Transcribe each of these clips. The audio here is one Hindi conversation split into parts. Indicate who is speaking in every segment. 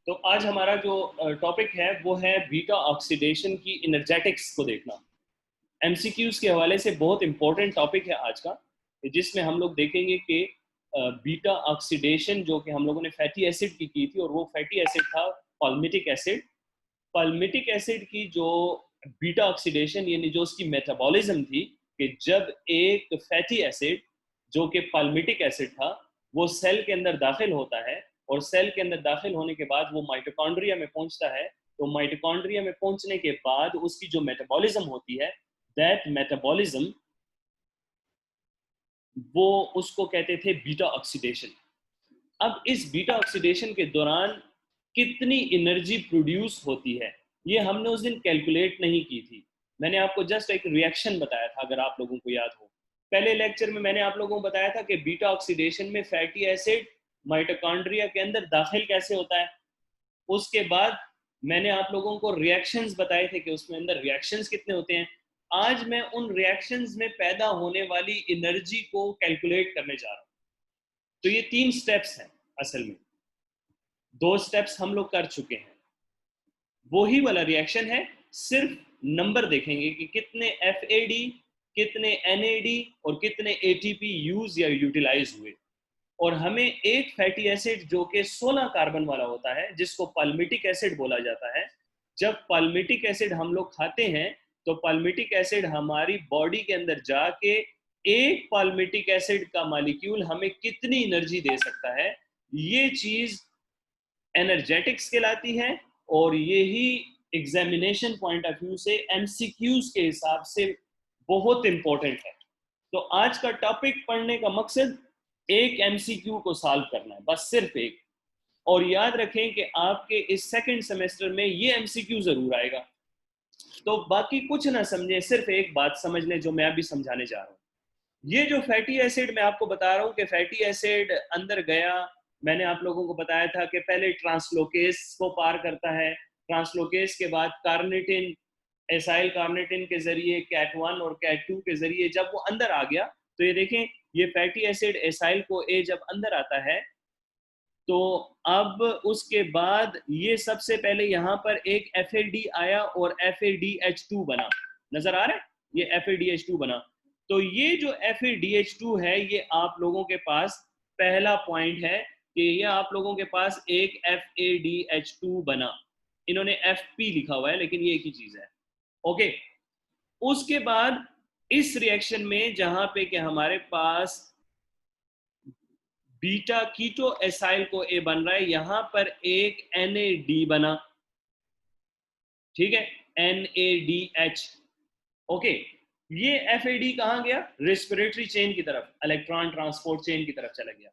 Speaker 1: तो आज हमारा जो टॉपिक है वो है बीटा ऑक्सीडेशन की इनर्जेटिक्स को देखना। एमसीक्यूज के हवाले से बहुत इंपॉर्टेंट टॉपिक है आज का, जिसमें हम लोग देखेंगे कि बीटा ऑक्सीडेशन जो कि हम लोगों ने फैटी एसिड की थी, और वो फैटी एसिड था पाल्मिटिक एसिड। पाल्मिटिक एसिड की जो बीटा ऑक्सीडेशन यानी जो उसकी मेटाबॉलिज्म थी, कि जब एक फैटी एसिड जो कि पाल्मिटिक एसिड था वो सेल के अंदर दाखिल होता है, और सेल के अंदर दाखिल होने के बाद वो माइटोकॉन्ड्रिया में पहुंचता है, तो माइटोकॉन्ड्रिया में पहुंचने के बाद उसकी जो मेटाबॉलिज्म होती है, दैट मेटाबॉलिज्म, वो उसको कहते थे बीटा ऑक्सीडेशन। अब इस बीटा ऑक्सीडेशन के दौरान कितनी एनर्जी प्रोड्यूस होती है, ये हमने उस दिन कैलकुलेट नहीं की थी। मैंने आपको जस्ट एक रिएक्शन बताया था, अगर आप लोगों को याद हो। पहले लेक्चर में मैंने आप लोगों को बताया था कि बीटा ऑक्सीडेशन में फैटी एसिड माइटोकॉन्ड्रिया के अंदर दाखिल कैसे होता है। उसके बाद मैंने आप लोगों को रिएक्शंस बताए थे कि उसमें अंदर रिएक्शंस कितने होते हैं। आज मैं उन रिएक्शंस में पैदा होने वाली एनर्जी को कैलकुलेट करने जा रहा हूं। तो ये 3 स्टेप्स हैं असल में। 2 स्टेप्स हम लोग कर चुके हैं, वही वाला रिएक्शन है, सिर्फ नंबर देखेंगे कि कितने FAD, कितने NAD और कितने ATP यूज या यूटिलाइज हुए। और हमें एक फैटी एसिड जो कि 16 कार्बन वाला होता है, जिसको पाल्मिटिक एसिड बोला जाता है, जब पाल्मिटिक एसिड हम लोग खाते हैं तो पाल्मिटिक एसिड हमारी बॉडी के अंदर जाके एक पाल्मिटिक एसिड का मॉलिक्यूल हमें कितनी एनर्जी दे सकता है, ये चीज एनर्जेटिक्स कहलाती है। और यही एग्जामिनेशन पॉइंट ऑफ व्यू से एमसीक्यूज के हिसाब से बहुत इंपॉर्टेंट है। तो आज का टॉपिक पढ़ने का मकसद एक एमसीक्यू को सॉल्व करना है, बस सिर्फ एक। और याद रखें कि आपके इस सेकंड सेमेस्टर में ये एमसीक्यू जरूर आएगा, तो बाकी कुछ ना समझे, सिर्फ एक बात समझ लें जो मैं अभी समझाने जा रहा हूँ। ये जो फैटी एसिड मैं आपको बता रहा हूँ कि फैटी एसिड अंदर गया, मैंने आप लोगों को बताया था कि पहले ट्रांसलोकेस को पार करता है, ट्रांसलोकेस के बाद कार्निटिन, एसाइल कार्निटिन के जरिए कैट 1 और कैट 2 के जरिए जब वो अंदर आ गया, तो ये देखें, ये फैटी एसिड एसाइल को ए जब अंदर आता है, तो अब उसके बाद ये सबसे पहले यहाँ पर एक FAD आया और FADH2 बना, नजर आ रहा है, ये FADH2 बना। तो ये जो FADH2 है, ये आप लोगों के पास पहला पॉइंट है कि ये आप लोगों के पास एक FADH2 बना। इन्होंने FP लिखा हुआ है लेकिन ये एक ही चीज है। ओके, उसके बाद इस रिएक्शन में जहां पे कि हमारे पास बीटा कीटो एसाइल को ए बन रहा है, यहां पर एक NAD बना, ठीक है, NADH। ओके, ये FAD कहां गया, रेस्पिरेटरी चेन की तरफ, इलेक्ट्रॉन ट्रांसपोर्ट चेन की तरफ चला गया।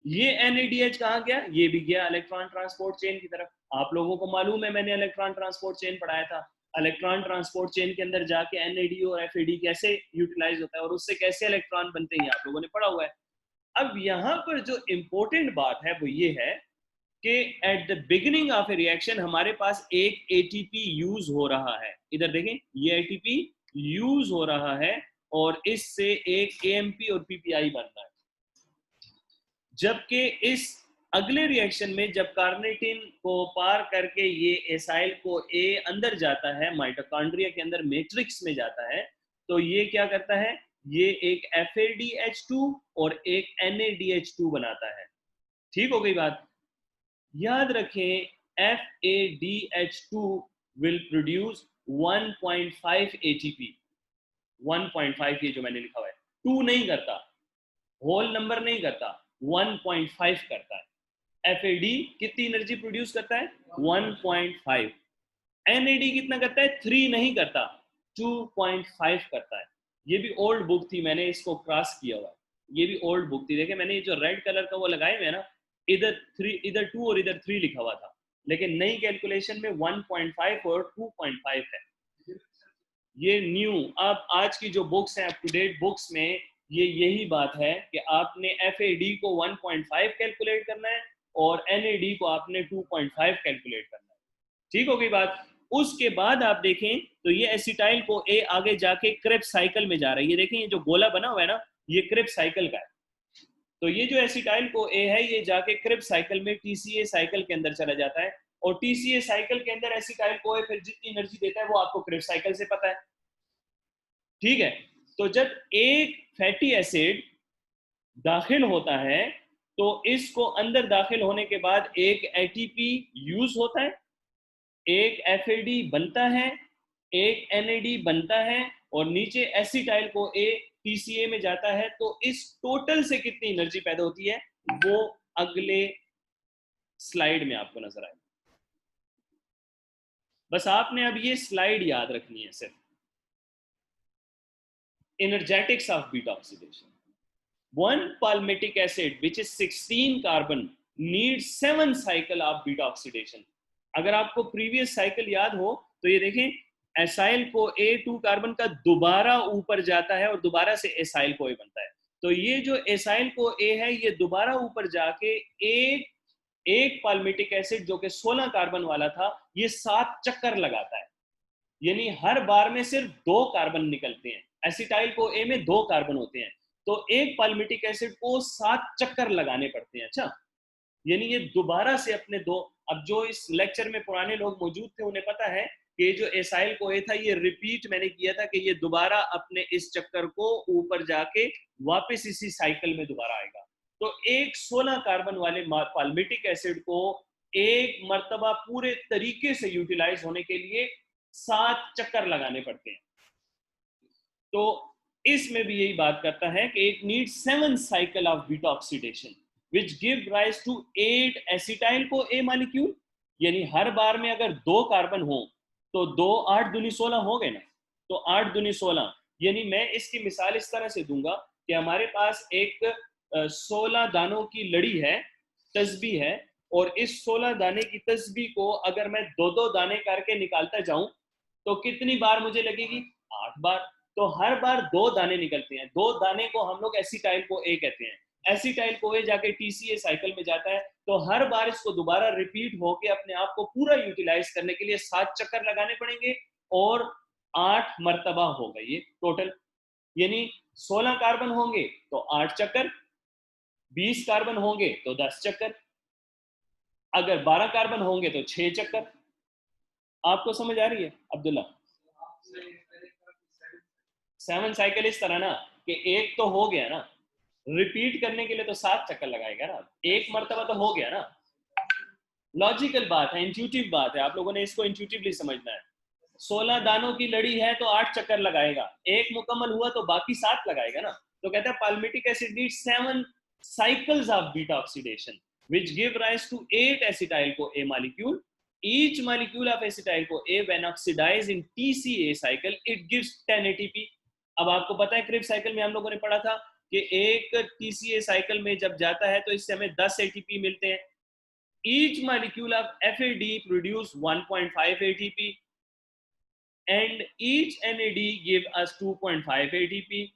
Speaker 1: ये NADH कहां गया, ये भी गया इलेक्ट्रॉन ट्रांसपोर्ट चेन की तरफ। आप लोगों को मालूम है, मैंने इलेक्ट्रॉन ट्रांसपोर्ट चेन पढ़ाया था। इलेक्ट्रॉन ट्रांसपोर्ट चेन के अंदर जाके NAD और FAD कैसे यूटिलाइज होता है और उससे कैसे इलेक्ट्रॉन बनते हैं, आप लोगों ने पढ़ा हुआ है। अब यहां पर जो इंपॉर्टेंट बात है वो ये है कि at the beginning of A reaction हमारे पास एक ATP यूज हो रहा है। इधर देखें, ये ATP यूज हो रहा है और इससे एक AMP और PPI बन रहा है। जबकि इस अगले रिएक्शन में जब कार्निटिन को पार करके ये एसाइल को ए अंदर जाता है, माइटोकॉन्ड्रिया के अंदर मैट्रिक्स में जाता है, तो ये क्या करता है, ये एक FADH2 और एक NADH2 बनाता है। ठीक हो गई बात। याद रखें, FADH2 will produce 1.5 ATP। 1.5 ये जो मैंने लिखा हुआ है, 2 नहीं करता, होल नंबर नहीं करता, 1.5 करता है। FAD कितनी एनर्जी प्रोड्यूस करता है, 1.5। NAD कितना करता है, 3 नहीं करता, 2.5 करता है। ये भी ओल्ड बुक थी, मैंने इसको क्रॉस किया हुआ है, ये भी ओल्ड बुक थी। देखे, मैंने ये जो रेड कलर का वो लगाए हुए ना, इधर 3, इधर 2 और इधर 3 लिखा हुआ था, लेकिन नई कैलकुलेशन में 1.5 और 2.5 है। ये न्यू, अब आज की जो बुक्स हैं, अप टू डेट बुक्स में ये यही बात है कि आपने FAD को 1.5 कैलकुलेट करना है और NAD को आपने 2.5 कैलकुलेट करना है। ठीक हो गई बात। उसके बाद आप देखें तो ये एसिटाइल को ए आगे जाके क्रेब्स साइकिल में जा रहा है। ये देखें, ये जो गोला बना हुआ है ना, ये क्रेब्स साइकिल का है। तो ये जो एसिटाइल को ए है, ये जाके क्रेब्स साइकिल में TCA साइकिल के अंदर चला जाता है और TCA साइकिल के अंदर एसिटाइल कोए फिर जितनी एनर्जी देता है वो आपको क्रेब्स साइकिल से पता है, ठीक है। तो जब एक फैटी एसिड दाखिल होता है तो इसको अंदर दाखिल होने के बाद एक ATP यूज होता है, एक FAD बनता है, एक NAD बनता है और नीचे एसिटाइल को TCA में जाता है। तो इस टोटल से कितनी एनर्जी पैदा होती है वो अगले स्लाइड में आपको नजर आएगा। बस आपने अब ये स्लाइड याद रखनी है सिर्फ। Energetics of beta oxidation, one palmitic acid which is 16 carbon needs 7 cycle of beta oxidation। अगर आपको प्रीवियस साइकिल याद हो तो ये देखें, एसाइल को A2 कार्बन का दोबारा ऊपर जाता है और दोबारा से एसाइल को A बनता है। तो ये जो एसाइल को A है ये दोबारा ऊपर जाके एक पाल्मिटिक एसिड जो कि 16 कार्बन वाला था ये 7 चक्कर लगाता है, यानी हर बार में सिर्फ 2 कार्बन निकलते हैं। एसिटाइल को A में 2 कार्बन होते हैं तो एक पाल्मिटिक एसिड को 7 चक्कर लगाने पड़ते हैं। अच्छा, यानी ये दोबारा से अपने दो, अब जो इस लेक्चर में पुराने लोग मौजूद थे उन्हें पता है कि जो एसाइल को ए था ये रिपीट मैंने किया था कि ये दोबारा अपने इस चक्कर को ऊपर जाके वापस इसी साइकिल में दोबारा आएगा। तो एक 16 कार्बन वाले पाल्मिटिक एसिड को एक मर्तबा पूरे तरीके से यूटिलाइज होने के लिए 7 चक्कर लगाने पड़ते हैं। तो इसमें भी यही बात करता है कि it needs 7 cycle of beta oxidation which give rise to 8 acetyl को A molecule, यानी हर बार में अगर 2 कार्बन हो तो 2 8 दूनी 16 हो गए ना, तो 8 दूनी 16, यानी मैं इसकी मिसाल इस तरह से दूंगा कि हमारे पास एक 16 दानों की लड़ी है, तस्बीह है, और इस 16 दाने की तस्बीह को अगर मैं 2-2 दाने करके निकालता जाऊं तो कितनी बार मुझे लगेगी? 8 बार। तो हर बार 2 दाने निकलते हैं, 2 दाने को हम लोग एसिटाइल को A कहते हैं, एसिटाइल को A जाके TCA साइकिल में जाता है। तो हर बार इसको दोबारा रिपीट होके अपने आप को पूरा यूटिलाइज करने के लिए 7 चक्कर लगाने पड़ेंगे और 8 मर्तबा होगा ये टोटल, यानी 16 कार्बन होंगे तो 8 चक्कर, 20 कार्बन होंगे तो 10 चक्कर, अगर 12 कार्बन होंगे तो 6 चक्कर। आपको समझ आ रही है अब्दुल्ला? 7 साइकिल इस तरह ना कि एक तो हो गया ना, रिपीट करने के लिए तो 7 चक्कर लगाएगा ना, एक मर्तबा तो हो गया ना। लॉजिकल बात है, इंट्यूटिव बात है, आप लोगों ने इसको इंट्यूटिवली समझना है। 16 दानों की लड़ी है तो 8 चक्कर लगाएगा, एक मुकम्मल हुआ तो बाकी 7 लगाएगा ना। तो कहता है palmitic acid needs 7 cycles of beta oxidation which give rise to 8 acetyl CoA molecule। Each molecule of acetyl CoA when oxidized in TCA cycle it gives 10 ATP। अब आपको पता है क्रिब्स साइकिल में हम लोगों ने पढ़ा था कि एक TCA साइकिल में जब जाता है तो इससे हमें 10 ATP मिलते हैं। Each molecule of FAD produce 1.5 ATP and each NAD give us 2.5 ATP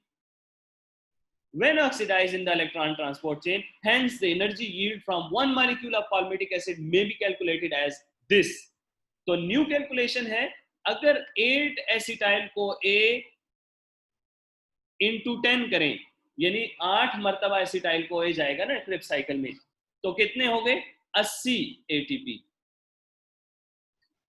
Speaker 1: when oxidized in the electron transport chain। Hence the energy yield from one molecule of palmitic acid may be calculated as this। तो न्यू कैलकुलेशन है, अगर 8 एसिटाइल को A into 10 करें, यानी 8 मर्तबा एसिटाइल को A जाएगा ना क्रिब्स साइकिल में, तो कितने हो गए? 80 ATP।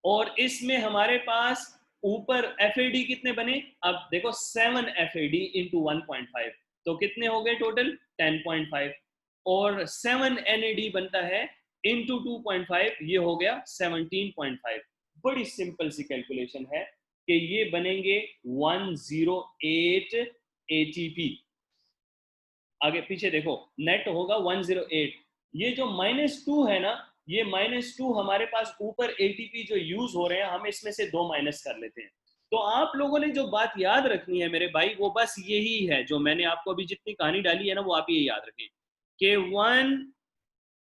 Speaker 1: और इसमें हमारे पास ऊपर FAD कितने बने? अब देखो 7 FAD into 1.5 तो कितने हो गए टोटल? 10.5। और 7 NAD बनता है into 2.5, ये हो गया 17.5। बड़ी सिंपल सी कैलकुलेशन है कि ये बनेंगे 108 ATP। आगे पीछे देखो, नेट होगा 108। ये जो -2 है ना, ये -2 हमारे पास ऊपर ATP जो यूज हो रहे हैं हम इसमें से 2 माइनस कर लेते हैं। तो आप लोगों ने जो बात याद रखनी है मेरे भाई, वो बस यही है जो मैंने आपको अभी जितनी कहानी डाली है ना, वो आप ये याद रखें कि 1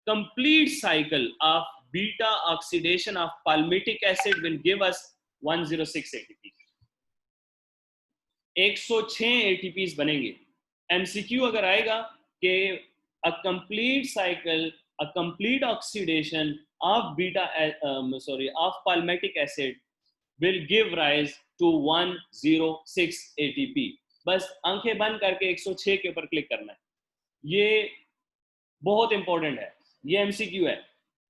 Speaker 1: complete cycle of beta oxidation of palmitic acid will give us 106 ATP। 106 ATPs बनेंगे। MCQ अगर आएगा कि a complete cycle, a complete oxidation of of palmitic acid will give rise to 106 ATP। बस आंखें बंद करके 106 के ऊपर क्लिक करना है, ये बहुत इंपॉर्टेंट है, ये MCQ है।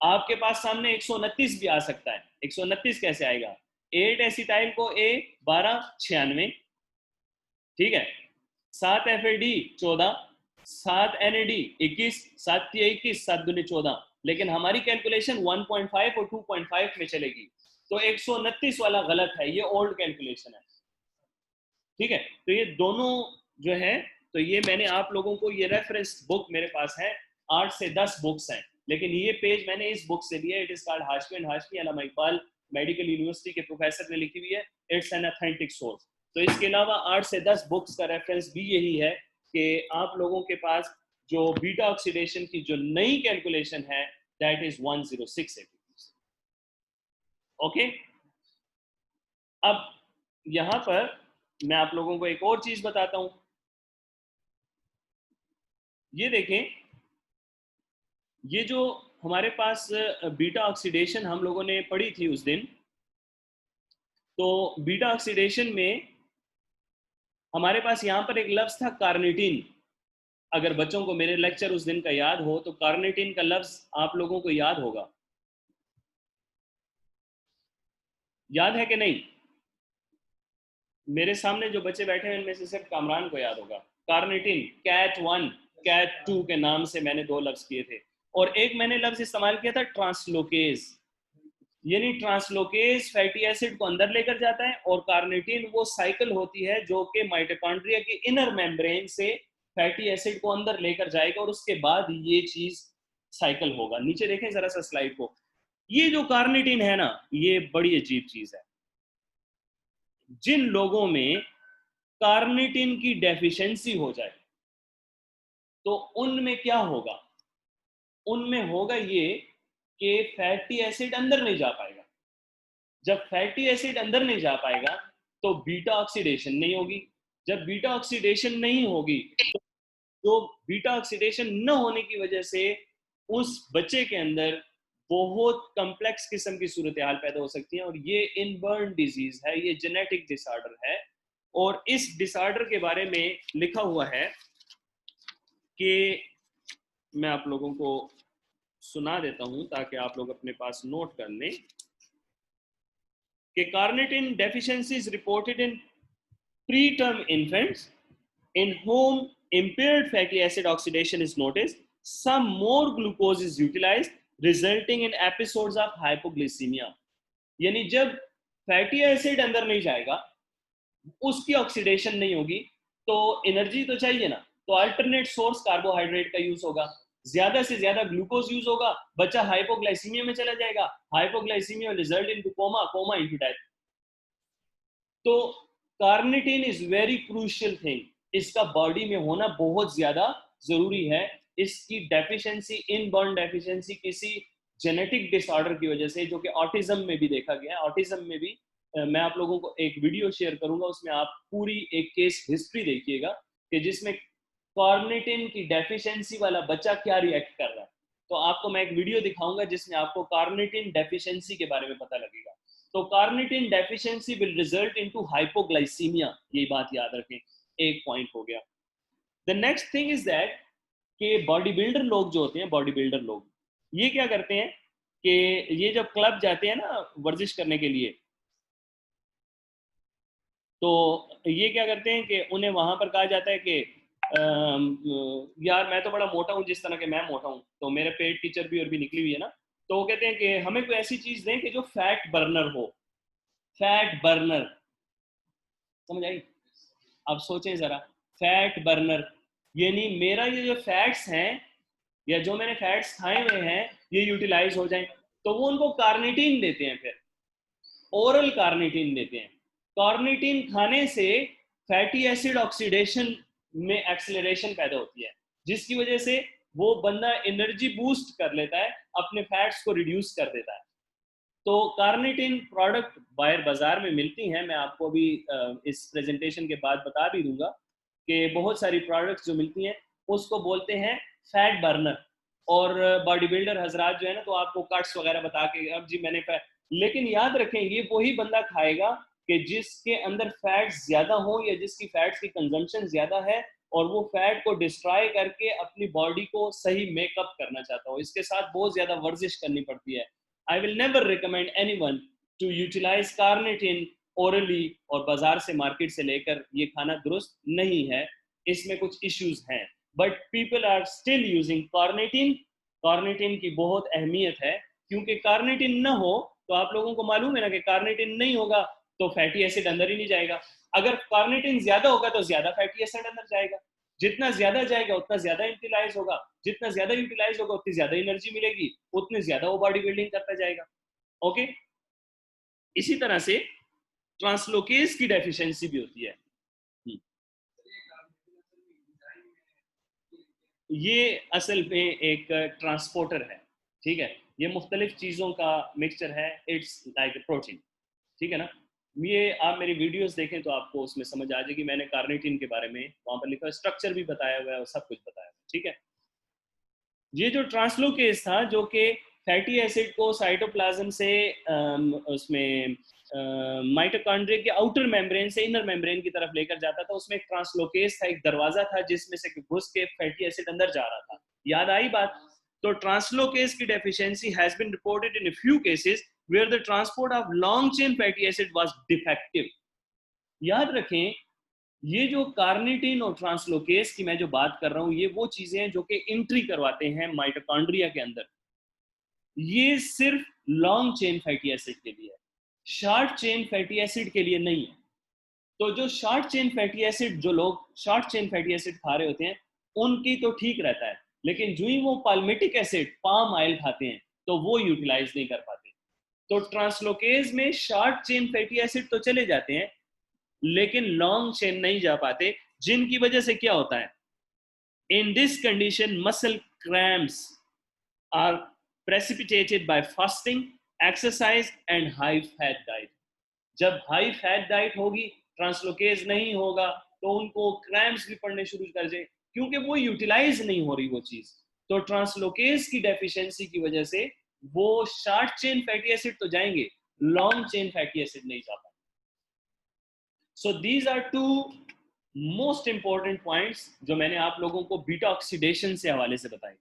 Speaker 1: आपके पास सामने 129 भी आ सकता है। 129 कैसे आएगा? 8 एसिटाइल को A 12 96, ठीक है, 7 FAD 14, 7 NAD 21, 7 21, 7 दूनी 14, लेकिन हमारी कैलकुलेशन 1.5 और 2.5 में चलेगी, तो 129 वाला गलत है, ये ओल्ड कैलकुलेशन है, ठीक है। तो ये दोनों जो है, तो ये मैंने आप लोगों को, ये रेफरेंस बुक मेरे पास है, 8 से 10 बुक्स हैं, लेकिन ये पेज मैंने इस बुक से लिया, it is called Hashmi and Hashmi, Allama Iqbal medical university के प्रोफेसर ने लिखी हुई है, इट्स एन ऑथेंटिक सोर्स। तो इसके अलावा 8 से 10 बुक्स का रेफरेंस भी यही है कि आप लोगों के पास जो बीटा ऑक्सीडेशन की जो नई कैलकुलेशन है, दैट इज 106 ओके। अब यहां पर मैं आप लोगों को एक और चीज बताता हूं, ये देखें, ये जो हमारे पास बीटा ऑक्सीडेशन हम लोगों ने पढ़ी थी उस दिन, तो बीटा ऑक्सीडेशन में हमारे पास यहां पर एक लफ्ज था कार्निटीन। अगर बच्चों को मेरे लेक्चर उस दिन का याद हो तो कार्निटीन का लफ्ज आप लोगों को याद होगा, याद है कि नहीं? मेरे सामने जो बच्चे बैठे हैं उनमें से सिर्फ कामरान को याद होगा। कार्निटीन, कैट 1 कैट 2 के नाम से मैंने 2 लफ्ज किए थे, और एक मैंने लफ्ज इस्तेमाल किया था ट्रांसलोकेज, यानी ट्रांसलोकेज फैटी एसिड को अंदर लेकर जाता है, और कार्निटीन वो साइकिल होती है जो कि माइटोकॉन्ड्रिया के इनर मेम्ब्रेन से फैटी एसिड को अंदर लेकर जाएगा, और उसके बाद ये चीज साइकिल होगा। नीचे देखें जरा सा स्लाइड को, ये जो कार्निटीन है ना, ये बड़ी अजीब चीज है। जिन लोगों में कार्निटीन की डेफिशिएंसी हो जाए तो उनमें क्या होगा? उनमें होगा ये कि फैटी एसिड अंदर नहीं जा पाएगा। जब फैटी एसिड अंदर नहीं जा पाएगा तो बीटा ऑक्सीडेशन नहीं होगी। जब बीटा ऑक्सीडेशन नहीं होगी तो बीटा ऑक्सीडेशन न होने की वजह से उस बच्चे के अंदर बहुत कम्प्लेक्स किस्म की सूरत हाल पैदा हो सकती है, और ये इनबर्न डिजीज है, ये जेनेटिक डिसऑर्डर है। और इस डिसऑर्डर के बारे में लिखा हुआ है कि मैं आप लोगों को सुना देता हूं ताकि आप लोग अपने पास नोट कर लें कि carnitine deficiency is reported in preterm infants in whom impaired fatty acid oxidation is noticed. Some more glucose is utilized, resulting in episodes of hypoglycemia. यानी जब फैटी एसिड अंदर नहीं जाएगा, उसकी ऑक्सीडेशन नहीं होगी, तो एनर्जी तो चाहिए ना, तो अल्टरनेट सोर्स कार्बोहाइड्रेट का यूज होगा, ज्यादा से ज्यादा ग्लूकोज यूज होगा, बच्चा हाइपोग्लाइसीमिया में चला जाएगा, hypoglycaemia result into coma, coma into death. तो carnitine is very crucial thing, इसका बॉडी में होना बहुत ज्यादा जरूरी है। इसकी डेफिशिएंसी, इनबॉर्न डेफिशिएंसी किसी जेनेटिक डिसऑर्डर की वजह से, जो कि ऑटिज्म में भी देखा गया है, ऑटिज्म में भी मैं आप लोगों को एक वीडियो शेयर करूंगा, उसमें आप पूरी एक केस हिस्ट्री देखिएगा कि जिसमें कार्निटीन की डेफिशिएंसी वाला बच्चा क्या रिएक्ट कर रहा है। तो आपको मैं एक वीडियो दिखाऊंगा जिसमें आपको कार्निटीन डेफिशिएंसी के बारे में पता लगेगा। तो carnitine deficiency will result into hypoglycaemia, ये बात याद रखें, एक पॉइंट हो गया। The next thing is that कि बॉडी बिल्डर लोग जो होते हैं, बॉडी बिल्डर लोग ये क्या करते हैं कि ये जब क्लब जाते हैं ना वर्जिश करने के लिए, तो ये क्या करते हैं कि उन्हें वहां पर कहा जाता है कि यार मैं तो बड़ा मोटा हूँ, जिस तरह के मैं मोटा हूँ, तो मेरे पेट की चर्बी और भी निकली हुई है ना, तो वो कहते हैं कि हमें कोई ऐसी चीज दें कि जो फैट बर्नर हो। फैट बर्नर, समझ आई? आप सोचें जरा, फैट बर्नर यानी मेरा ये जो फैट्स हैं या जो मैंने फैट्स खाए हुए हैं ये यूटिलाइज हो जाएं, तो वो उनको कार्निटीन देते हैं, फिर ओरल कार्निटीन देते हैं। कार्निटीन खाने से फैटी एसिड ऑक्सीडेशन में एक्सेलरेशन पैदा होती है, जिसकी वजह से वो बंदा एनर्जी बूस्ट कर लेता है, अपने फैट्स को रिड्यूस कर देता है। तो कार्निटीन प्रोडक्ट बाजार में मिलती हैं, मैं आपको अभी इस प्रेजेंटेशन के बाद बता भी दूंगा कि बहुत सारी प्रोडक्ट्स जो मिलती हैं उसको बोलते हैं फैट बर्नर। और बॉडी बिल्डर हजरात जो है ना, तो आपको कट्स वगैरह बता के अब जी मैंने लेकिन याद रखें ये वही बंदा खाएगा कि जिसके अंदर फैट्स ज्यादा हो या जिसकी फैट्स की कंजम्पशन ज्यादा है और वो फैट को डिस्ट्रॉय करके अपनी बॉडी को सही मेकअप करना चाहता हूँ। इसके साथ बहुत ज़्यादा वर्जिश करनी पड़ती है। I will never recommend anyone to utilise carnitine orally, और बाजार से मार्केट से लेकर ये खाना दुरुस्त नहीं है, इसमें कुछ इश्यूज हैं। But people are still using carnitine. Carnitine की बहुत अहमियत है, क्योंकि कार्निटिन ना हो तो आप लोगों को मालूम है ना कि कार्निटिन नहीं होगा तो फैटी एसिड अंदर ही नहीं जाएगा। अगर कार्निटिन ज्यादा होगा तो ज्यादा फैटी एसिड अंदर जाएगा, जितना ज्यादा जाएगा उतना ज्यादा यूटिलाइज होगा, जितना ज्यादा यूटिलाइज होगा उतनी ज्यादा एनर्जी मिलेगी, उतनी ज्यादा वो बॉडी बिल्डिंग करता जाएगा। ओके, इसी तरह से ट्रांसलोकेज की डेफिशिएंसी भी होती है। ये असल में एक ट्रांसपोर्टर है, ठीक है, ये मुख्तलिफ चीज़ों का मिक्सचर है, इट्स लाइक प्रोटीन, ठीक है ना। ये आप मेरी वीडियोस देखें तो आपको उसमें समझ आ जाएगी, मैंने कार्निटिन के बारे में वहाँ पर लिखा, स्ट्रक्चर भी बताया हुआ है और सब कुछ बताया हुआ है, ठीक है। ये जो ट्रांसलोकेज था जो कि फैटी एसिड को साइटोप्लाज्म से उसमें माइटोकॉन्ड्रिया के आउटर मेम्ब्रेन से इनर मेम्ब्रेन की तरफ लेकर जाता था, उसमें एक ट्रांसलोकेज था, एक दरवाजा था जिसमें से घुस के फैटी एसिड अंदर जा रहा था। याद आई बात? तो ट्रांसलोकेज की deficiency has been reported in a few cases where the transport of long chain fatty acid was defective. याद रखें, ये जो कार्निटिन और ट्रांसलोकेज की मैं जो बात कर रहा हूं, ये वो चीजें हैं जो कि एंट्री करवाते हैं माइटोकॉन्ड्रिया के अंदर। ये सिर्फ लॉन्ग चेन फैटी एसिड के लिए है, शॉर्ट चेन फैटी एसिड के लिए नहीं है। तो जो शॉर्ट चेन फैटी एसिड, जो लोग शॉर्ट चेन फैटी एसिड खा रहे होते हैं उनकी तो ठीक रहता है, लेकिन जो ही वो पाल्मिटिक एसिड, पाम ऑयल खाते हैं तो वो यूटिलाइज नहीं कर पाते। तो ट्रांसलोकेज में शॉर्ट चेन फैटी एसिड तो चले जाते हैं लेकिन लॉन्ग चेन नहीं जा पाते, जिनकी वजह से क्या होता है, in this condition muscle cramps are precipitated by fasting, exercise and high fat diet। जब हाई फैट डाइट होगी, ट्रांसलोकेज नहीं होगा, तो उनको क्रैम्प्स भी पड़ने शुरू कर जाए, क्योंकि वो यूटिलाइज नहीं हो रही वो चीज। तो ट्रांसलोकेज की डेफिशिएंसी की वजह से वो शॉर्ट चेन फैटी एसिड तो जाएंगे, लॉन्ग चेन फैटी एसिड नहीं जा पाएंगे। So these are two most important points जो मैंने आप लोगों को बीटा ऑक्सीडेशन से हवाले से बताए।